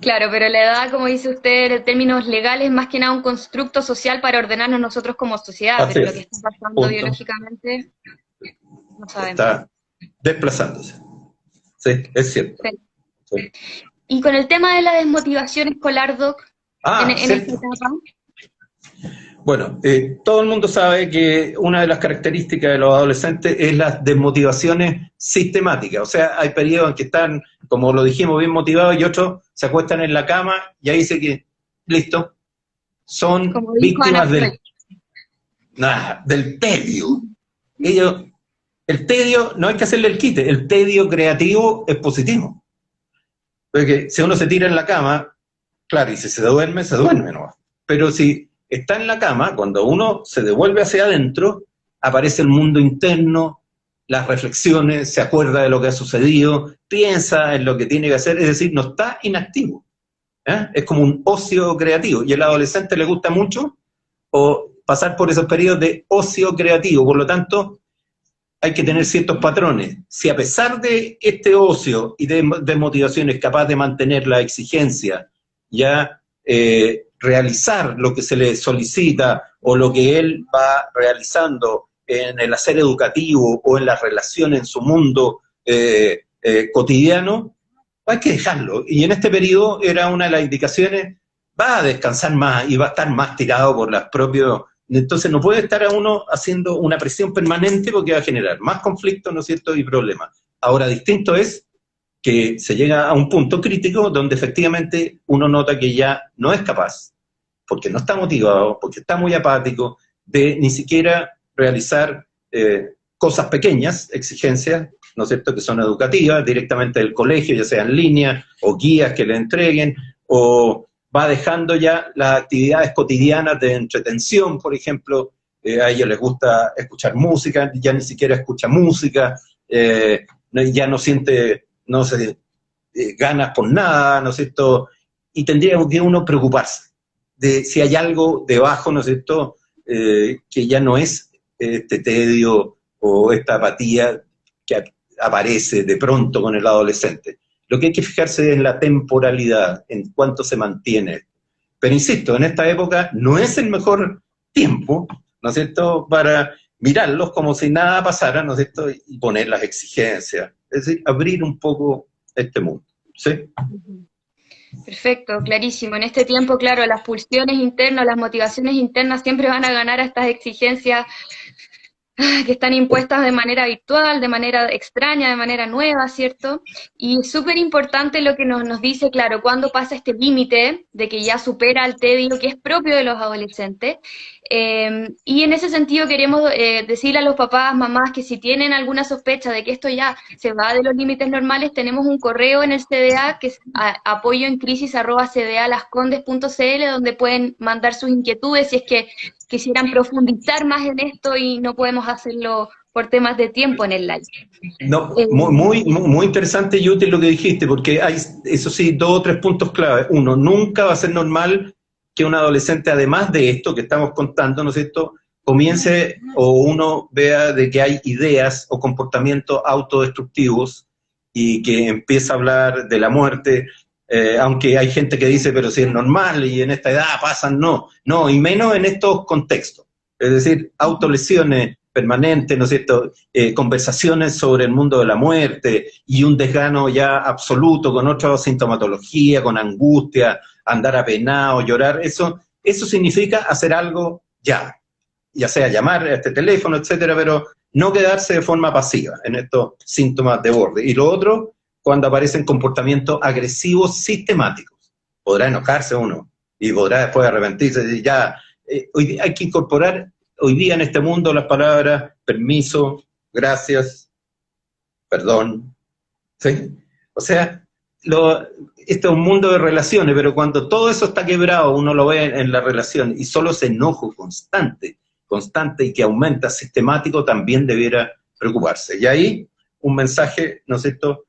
Claro, pero la edad, como dice usted, en términos legales, más que nada un constructo social para ordenarnos nosotros como sociedad, Así pero es. lo que está pasando biológicamente, no sabemos. Está desplazándose. Sí, es cierto. Sí. Y con el tema de la desmotivación escolar, Doc, en esta etapa. Bueno, todo el mundo sabe que una de las características de los adolescentes es las desmotivaciones sistemáticas. O sea, hay periodos en que están, como lo dijimos, bien motivados y otros se acuestan en la cama y ahí dice que, listo, son víctimas del tedio. El tedio, no hay que hacerle el quite, el tedio creativo es positivo. Porque si uno se tira en la cama, claro, y si se duerme nomás. Pero si está en la cama, cuando uno se devuelve hacia adentro, aparece el mundo interno, las reflexiones, se acuerda de lo que ha sucedido, piensa en lo que tiene que hacer, es decir, no está inactivo. Es como un ocio creativo, y al adolescente le gusta mucho pasar por esos periodos de ocio creativo, por lo tanto, hay que tener ciertos patrones. Si a pesar de este ocio y de motivación es capaz de mantener la exigencia, ya realizar lo que se le solicita o lo que él va realizando en el hacer educativo o en las relaciones en su mundo cotidiano, hay que dejarlo. Y en este periodo era una de las indicaciones, va a descansar más y va a estar más tirado por las propias. Entonces no puede estar a uno haciendo una presión permanente porque va a generar más conflictos, ¿no es cierto?, y problemas. Ahora, distinto es que se llega a un punto crítico donde efectivamente uno nota que ya no es capaz, porque no está motivado, porque está muy apático, de ni siquiera realizar cosas pequeñas, exigencias, ¿no es cierto?, que son educativas, directamente del colegio, ya sea en línea, o guías que le entreguen, o va dejando ya las actividades cotidianas de entretención, por ejemplo, a ellos les gusta escuchar música, ya ni siquiera escucha música, ya no siente, no sé, ganas por nada, ¿no es cierto?, y tendría que uno preocuparse de si hay algo debajo, ¿no es cierto?, que ya no es este tedio o esta apatía que aparece de pronto con el adolescente. Lo que hay que fijarse es en la temporalidad, en cuánto se mantiene. Pero insisto, en esta época no es el mejor tiempo, ¿no es cierto?, para mirarlos como si nada pasara, ¿no es cierto?, y poner las exigencias. Es decir, abrir un poco este mundo. ¿Sí? Perfecto, clarísimo. En este tiempo, claro, las pulsiones internas, las motivaciones internas siempre van a ganar a estas exigencias que están impuestas de manera virtual, de manera extraña, de manera nueva, ¿cierto? Y es súper importante lo que nos dice, claro, cuando pasa este límite de que ya supera el tedio que es propio de los adolescentes. Y en ese sentido queremos decirle a los papás, mamás, que si tienen alguna sospecha de que esto ya se va de los límites normales, tenemos un correo en el CDA que es apoyoencrisis@cdalascondes.cl, donde pueden mandar sus inquietudes si es que quisieran profundizar más en esto y no podemos hacerlo por temas de tiempo en el live. No, muy interesante y útil lo que dijiste, porque hay, eso sí, 2 o 3 puntos clave. Uno, nunca va a ser normal que un adolescente, además de esto que estamos contando, ¿no es cierto?, comience o uno vea de que hay ideas o comportamientos autodestructivos y que empieza a hablar de la muerte, aunque hay gente que dice, pero si es normal y en esta edad pasan, no, y menos en estos contextos. Es decir, autolesiones permanentes, ¿no es cierto?, conversaciones sobre el mundo de la muerte y un desgano ya absoluto con otra sintomatología, con angustia, andar apenado, llorar, eso significa hacer algo ya sea llamar a este teléfono, etcétera, pero no quedarse de forma pasiva en estos síntomas de borde. Y lo otro, cuando aparecen comportamientos agresivos sistemáticos. Podrá enojarse uno y podrá después arrepentirse. Ya, hoy hay que incorporar hoy día en este mundo las palabras permiso, gracias, perdón, ¿sí? O sea, esto es un mundo de relaciones, pero cuando todo eso está quebrado, uno lo ve en la relación, y solo ese enojo constante y que aumenta sistemático, también debiera preocuparse. Y ahí, un mensaje, ¿no es cierto?,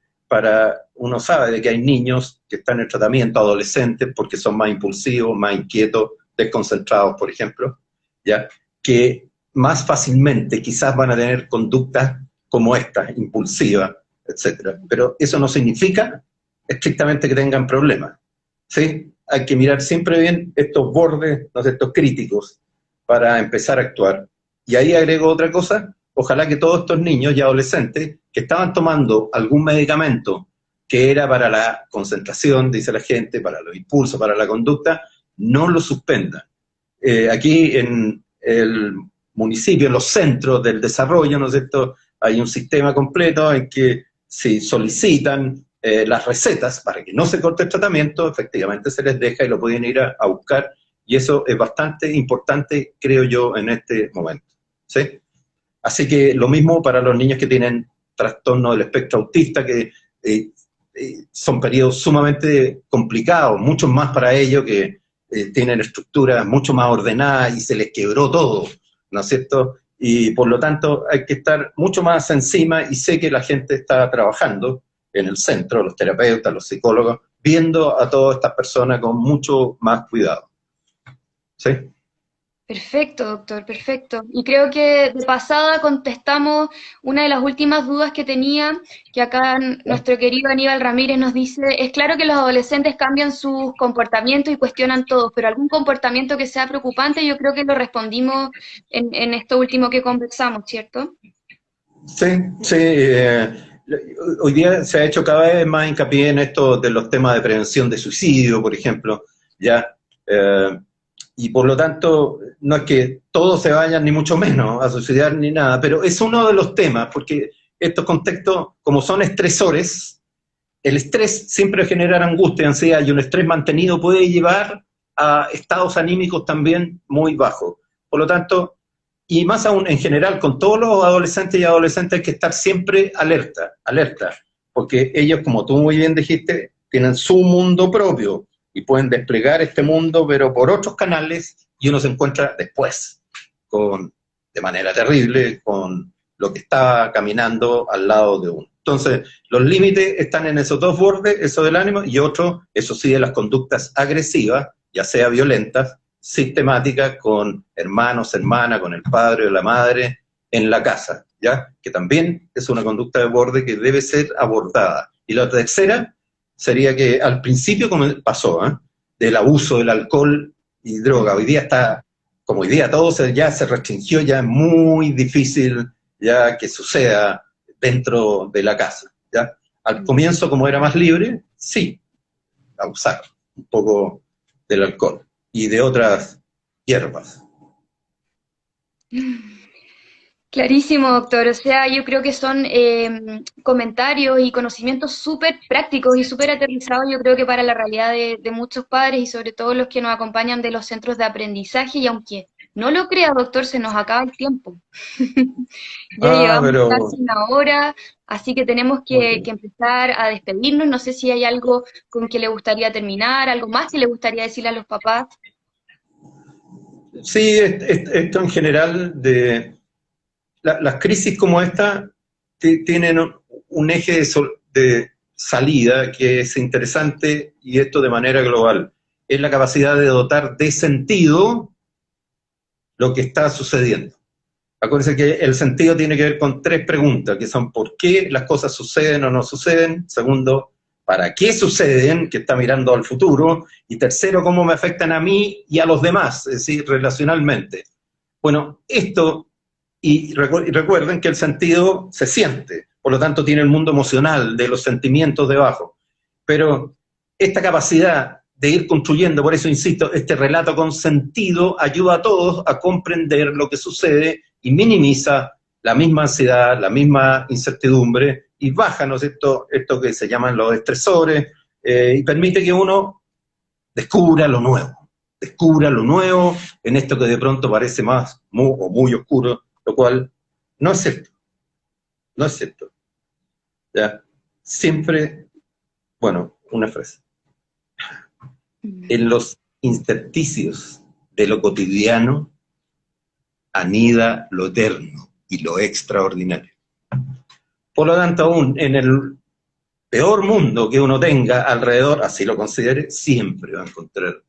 uno sabe de que hay niños que están en tratamiento, adolescentes, porque son más impulsivos, más inquietos, desconcentrados, por ejemplo, ¿ya?, que más fácilmente quizás van a tener conductas como estas, impulsivas, etcétera. Pero eso no significa estrictamente que tengan problemas, ¿sí? Hay que mirar siempre bien estos bordes, ¿no?, estos críticos, para empezar a actuar. Y ahí agrego otra cosa: ojalá que todos estos niños y adolescentes que estaban tomando algún medicamento que era para la concentración, dice la gente, para los impulsos, para la conducta, no lo suspendan. Aquí en el municipio, en los centros del desarrollo, ¿no es cierto?, hay un sistema completo en que si solicitan las recetas para que no se corte el tratamiento, efectivamente se les deja y lo pueden ir a buscar, y eso es bastante importante, creo yo, en este momento, ¿sí? Así que lo mismo para los niños que tienen trastorno del espectro autista, que son periodos sumamente complicados, mucho más para ellos, que tienen estructuras mucho más ordenadas y se les quebró todo, ¿no es cierto? Y por lo tanto hay que estar mucho más encima, y sé que la gente está trabajando en el centro, los terapeutas, los psicólogos, viendo a todas estas personas con mucho más cuidado. ¿Sí? Perfecto, doctor, perfecto. Y creo que de pasada contestamos una de las últimas dudas que tenía, que acá nuestro querido Aníbal Ramírez nos dice: es claro que los adolescentes cambian sus comportamientos y cuestionan todo, pero algún comportamiento que sea preocupante, yo creo que lo respondimos en esto último que conversamos, ¿cierto? Sí, sí. Hoy día se ha hecho cada vez más hincapié en esto de los temas de prevención de suicidio, por ejemplo, ya. Y por lo tanto, no es que todos se vayan ni mucho menos a suicidar ni nada, pero es uno de los temas, porque estos contextos, como son estresores, el estrés siempre genera angustia, ansiedad, y un estrés mantenido puede llevar a estados anímicos también muy bajos. Por lo tanto, y más aún en general, con todos los adolescentes y adolescentes hay que estar siempre alerta, porque ellos, como tú muy bien dijiste, tienen su mundo propio, y pueden desplegar este mundo, pero por otros canales, y uno se encuentra después, de manera terrible, con lo que está caminando al lado de uno. Entonces, los límites están en esos dos bordes, eso del ánimo, y otro, eso sí, de las conductas agresivas, ya sea violentas, sistemáticas, con hermanos, hermanas, con el padre o la madre, en la casa, ¿ya? Que también es una conducta de borde que debe ser abordada. Y la tercera sería que al principio, como pasó, del abuso del alcohol y droga, hoy día está, como hoy día todo ya se restringió, ya es muy difícil ya que suceda dentro de la casa, ¿ya? Al comienzo, como era más libre, sí, abusar un poco del alcohol y de otras hierbas. Clarísimo, doctor. O sea, yo creo que son comentarios y conocimientos súper prácticos y súper aterrizados, yo creo que para la realidad de muchos padres y sobre todo los que nos acompañan de los centros de aprendizaje. Y aunque no lo crea, doctor, se nos acaba el tiempo. Ya llevamos Pero casi una hora, así que tenemos que empezar a despedirnos. No sé si hay algo con que le gustaría terminar, algo más que le gustaría decirle a los papás. sí, esto en general las crisis como esta tienen un eje de salida que es interesante, y esto de manera global. Es la capacidad de dotar de sentido lo que está sucediendo. Acuérdense que el sentido tiene que ver con tres preguntas, que son: ¿por qué las cosas suceden o no suceden? Segundo, ¿para qué suceden? Que está mirando al futuro. Y tercero, ¿cómo me afectan a mí y a los demás? Es decir, relacionalmente. Bueno, esto... Y recuerden que el sentido se siente, por lo tanto tiene el mundo emocional de los sentimientos debajo. Pero esta capacidad de ir construyendo, por eso insisto, este relato con sentido ayuda a todos a comprender lo que sucede y minimiza la misma ansiedad, la misma incertidumbre, y baja, ¿no es cierto?, esto que se llaman los estresores, y permite que uno descubra lo nuevo, descubra lo nuevo en esto que de pronto parece más o muy oscuro, lo cual no es cierto, no es cierto. ¿Ya? Siempre, bueno, una frase. En los intersticios de lo cotidiano anida lo eterno y lo extraordinario. Por lo tanto, aún en el peor mundo que uno tenga alrededor, así lo considere, siempre va a encontrar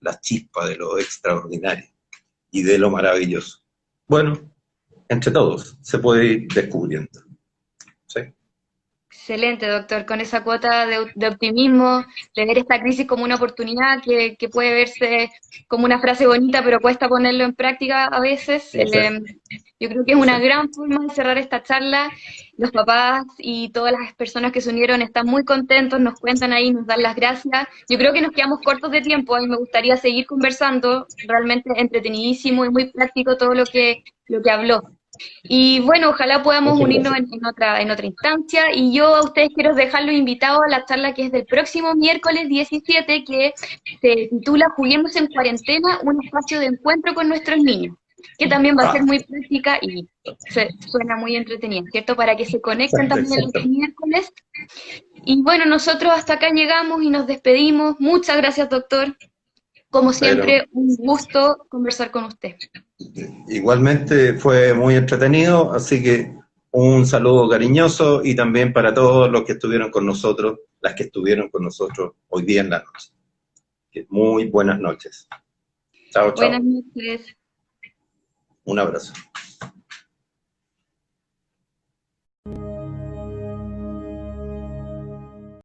la chispa de lo extraordinario y de lo maravilloso. Bueno, entre todos se puede ir descubriendo. ¿Sí? Excelente, doctor, con esa cuota de optimismo, de ver esta crisis como una oportunidad que puede verse como una frase bonita, pero cuesta ponerlo en práctica a veces. Yo creo que es una gran forma de cerrar esta charla. Los papás y todas las personas que se unieron están muy contentos, nos cuentan ahí, nos dan las gracias. Yo creo que nos quedamos cortos de tiempo, a mí me gustaría seguir conversando, realmente entretenidísimo y muy práctico todo lo que habló. Y bueno, ojalá podamos unirnos en otra instancia. Y yo a ustedes quiero dejarlos invitados a la charla que es del próximo miércoles 17, que se titula Juguemos en Cuarentena, un espacio de encuentro con nuestros niños, que también va a ser muy práctica y suena muy entretenida, ¿cierto? Para que se conecten también los miércoles. Y bueno, nosotros hasta acá llegamos y nos despedimos. Muchas gracias, doctor. Como siempre, un gusto conversar con usted. Igualmente fue muy entretenido, así que un saludo cariñoso y también para todos los que estuvieron con nosotros, las que estuvieron con nosotros hoy día en la noche. Muy buenas noches. Chao, chao. Buenas noches. Un abrazo.